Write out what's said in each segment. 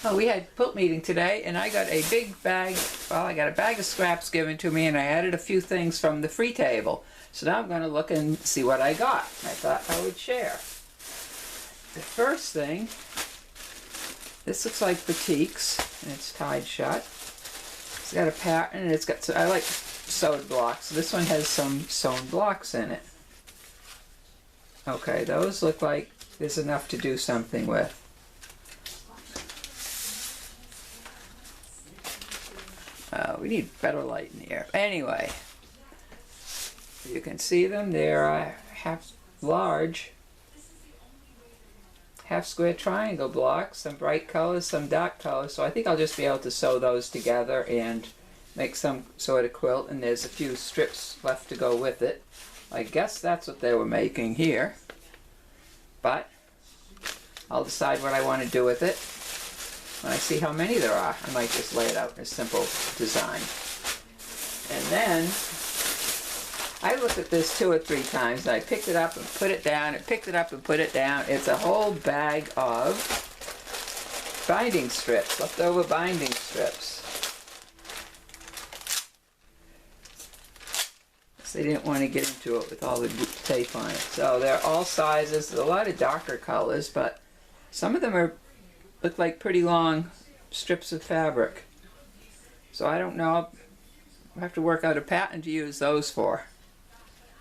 Oh, we had quilt meeting today, and I got a big bag. Well, I got a bag of scraps given to me, and I added a few things from the free table. So now I'm going to look and see what I got. I thought I would share. The first thing, this looks like batiks, and it's tied shut. It's got a pattern, and it's got, I like sewed blocks. This one has some sewn blocks in it. Okay, those look like there's enough to do something with. We need better light in here. Anyway, you can see them. They're half large, half square triangle blocks, some bright colors, some dark colors. So I think I'll just be able to sew those together and make some sort of quilt. And there's a few strips left to go with it. I guess that's what they were making here. But I'll decide what I want to do with it when I see how many there are. I might just lay it out in a simple design. And then I looked at this 2 or 3 times, and I picked it up and put it down, and picked it up and put it down. It's a whole bag of binding strips, leftover binding strips. They didn't want to get into it with all the tape on it. So they're all sizes. There's a lot of darker colors, but some of them look like pretty long strips of fabric. So I don't know. I'll have to work out a pattern to use those for.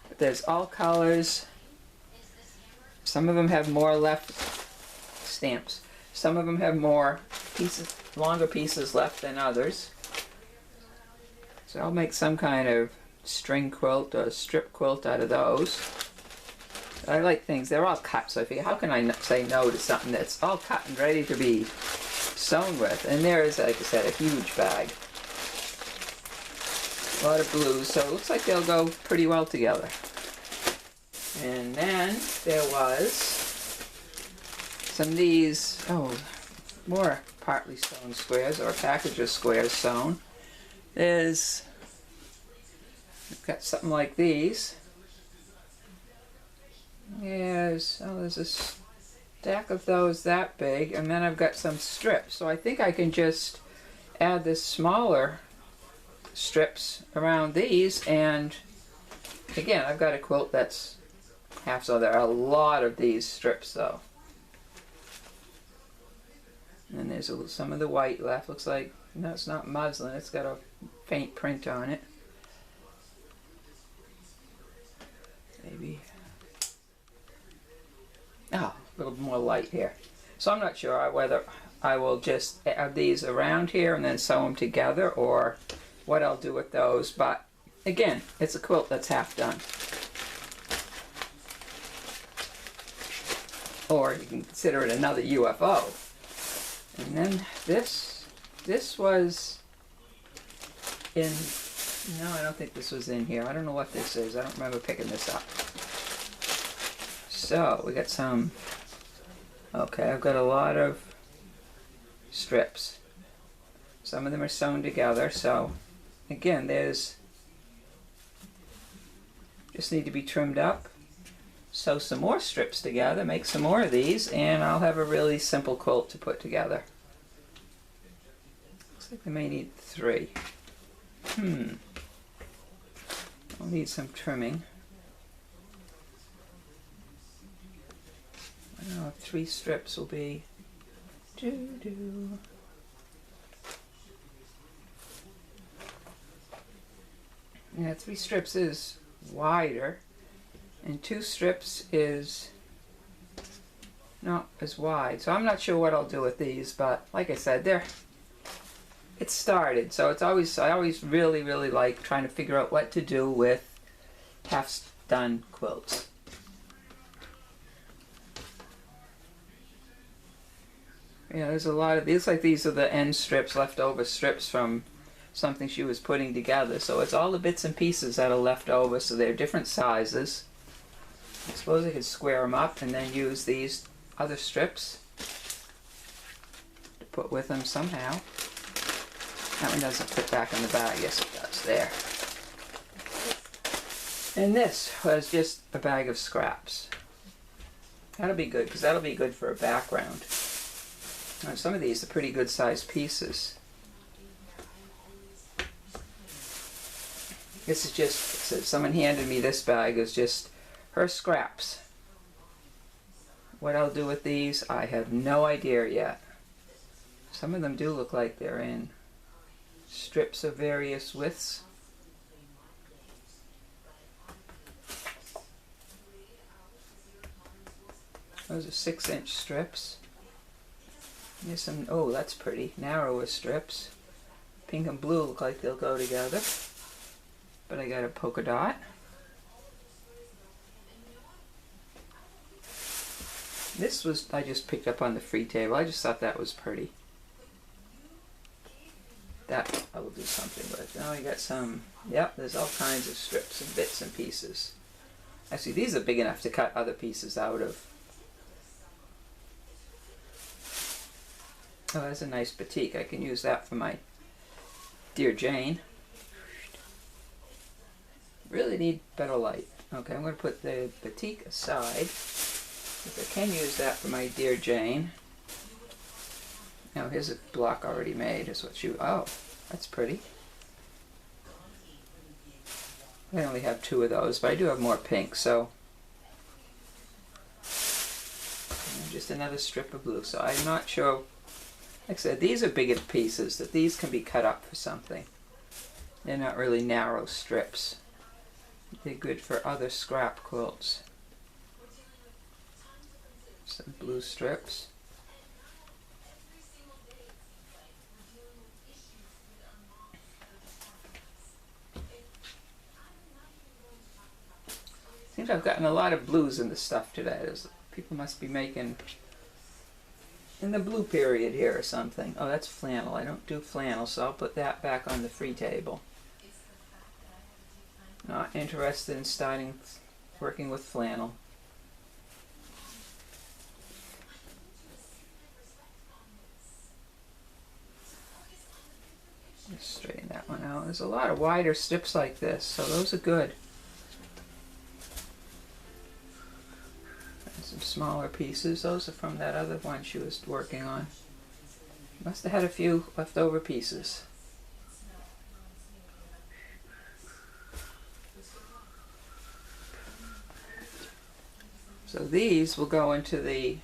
But there's all colors. Some of them have more left stamps. Some of them have more pieces, longer pieces left than others. So I'll make some kind of string quilt or strip quilt out of those. I like things, they're all cut, so I figure, how can I say no to something that's all cut and ready to be sewn with? And there is, like I said, a huge bag. A lot of blues, so it looks like they'll go pretty well together. And then there was some of these, more partly sewn squares, or a package of squares sewn. We've got something like these. There's a stack of those that big, and then I've got some strips. So I think I can just add this smaller strips around these, and again, I've got a quilt that's half, so there are a lot of these strips though. And there's some of the white left. Looks like, no, it's not muslin, it's got a faint print on it. Maybe. Oh, a little more light here. So I'm not sure whether I will just add these around here and then sew them together, or what I'll do with those. But again, it's a quilt that's half done. Or you can consider it another UFO. And then this was in, no, I don't think this was in here. I don't know what this is. I don't remember picking this up. So we got some, okay, I've got a lot of strips. Some of them are sewn together, so again, just need to be trimmed up. Sew some more strips together, make some more of these, and I'll have a really simple quilt to put together. Looks like I may need 3. I'll need some trimming. I don't know if 3 strips will be Yeah, 3 strips is wider, and 2 strips is not as wide. So I'm not sure what I'll do with these, but like I said, it's started. So I always really like trying to figure out what to do with half done quilts. Yeah, there's a lot of these. Like these are the end strips, leftover strips from something she was putting together. So it's all the bits and pieces that are left over. So they're different sizes. I suppose I could square them up and then use these other strips to put with them somehow. That one doesn't fit back in the bag. Yes, it does. There. And this was just a bag of scraps. That'll be good, because that'll be good for a background. Now, some of these are pretty good sized pieces. This is just, someone handed me this bag. It's just her scraps. What I'll do with these, I have no idea yet. Some of them do look like they're in strips of various widths. Those are 6-inch strips. Here's some, oh, that's pretty, narrower strips. Pink and blue look like they'll go together. But I got a polka dot. This was, I just picked up on the free table. I just thought that was pretty. That I will do something with. Now I got some, yep, there's all kinds of strips and bits and pieces. Actually, these are big enough to cut other pieces out of. Oh, that's a nice batik. I can use that for my Dear Jane. Really need better light. Okay, I'm going to put the batik aside, because I can use that for my Dear Jane. Now here's a block already made. Is what you, oh, that's pretty. I only have 2 of those, but I do have more pink, so. And just another strip of blue. So I'm not sure. Like I said, these are bigger pieces, that these can be cut up for something. They're not really narrow strips. They're good for other scrap quilts. Some blue strips. Seems I've gotten a lot of blues in the stuff today. People must be making in the blue period here or something. Oh, that's flannel. I don't do flannel, so I'll put that back on the free table. Not interested in starting working with flannel. Just straighten that one out. There's a lot of wider strips like this, so those are good. And some smaller pieces. Those are from that other one she was working on. Must have had a few leftover pieces. So these will go into the,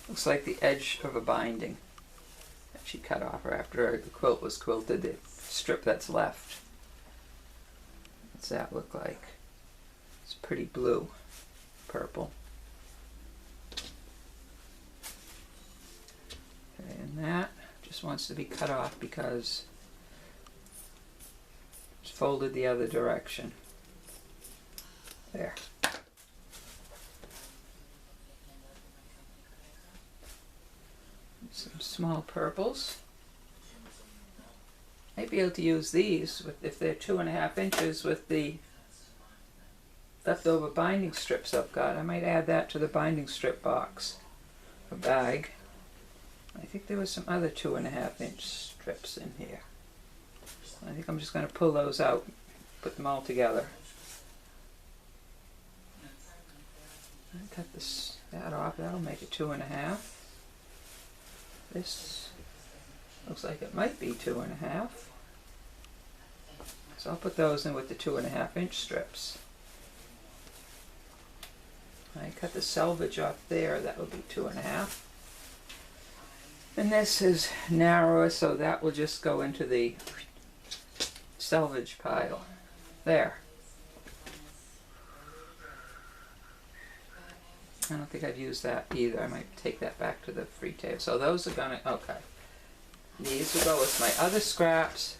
looks like the edge of a binding that she cut off, or after the quilt was quilted, the strip that's left. What's that look like? It's pretty blue, purple. Okay, and that just wants to be cut off because it's folded the other direction. There. Some small purples. Might be able to use these if they're 2.5 inches with the leftover binding strips I've got. I might add that to the binding strip box, a bag. I think there was some other 2.5-inch strips in here. I think I'm just going to pull those out, put them all together. Cut that off. That'll make it 2.5. This looks like it might be 2.5. So I'll put those in with the 2.5-inch strips. I cut the selvage off there, that would be 2.5. And this is narrower, so that will just go into the selvage pile. There. I don't think I've used that either. I might take that back to the free table. So those are gonna, okay. These will go with my other scraps.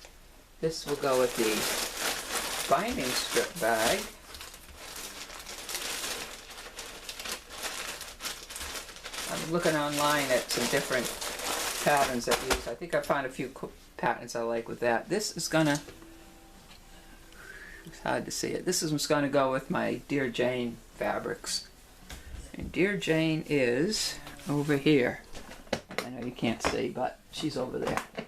This will go with the binding strip bag. I'm looking online at some different patterns that use. I think I found a few patterns I like with that. This is gonna, it's hard to see it. This is what's gonna go with my Dear Jane fabrics. And Dear Jane is over here. I know you can't see, but she's over there. Okay.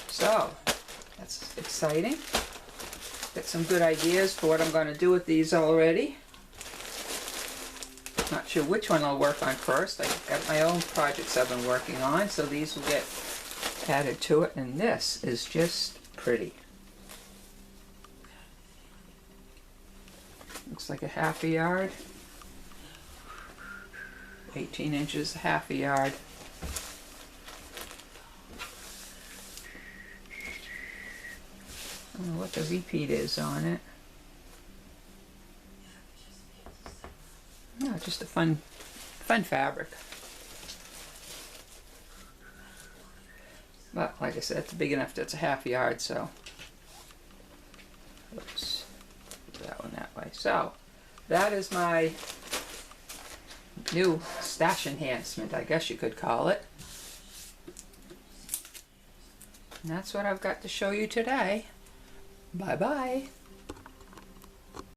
So, that's exciting. Got some good ideas for what I'm going to do with these already. Not sure which one I'll work on first. I've got my own projects I've been working on, so these will get added to it, and this is just pretty. Looks like a half a yard. 18 inches, half a yard. I don't know what the repeat is on it. No, just a fun fabric. But like I said, it's big enough that it's a half yard, so oops, put that one that way. So that is my new stash enhancement, I guess you could call it. And that's what I've got to show you today. Bye bye.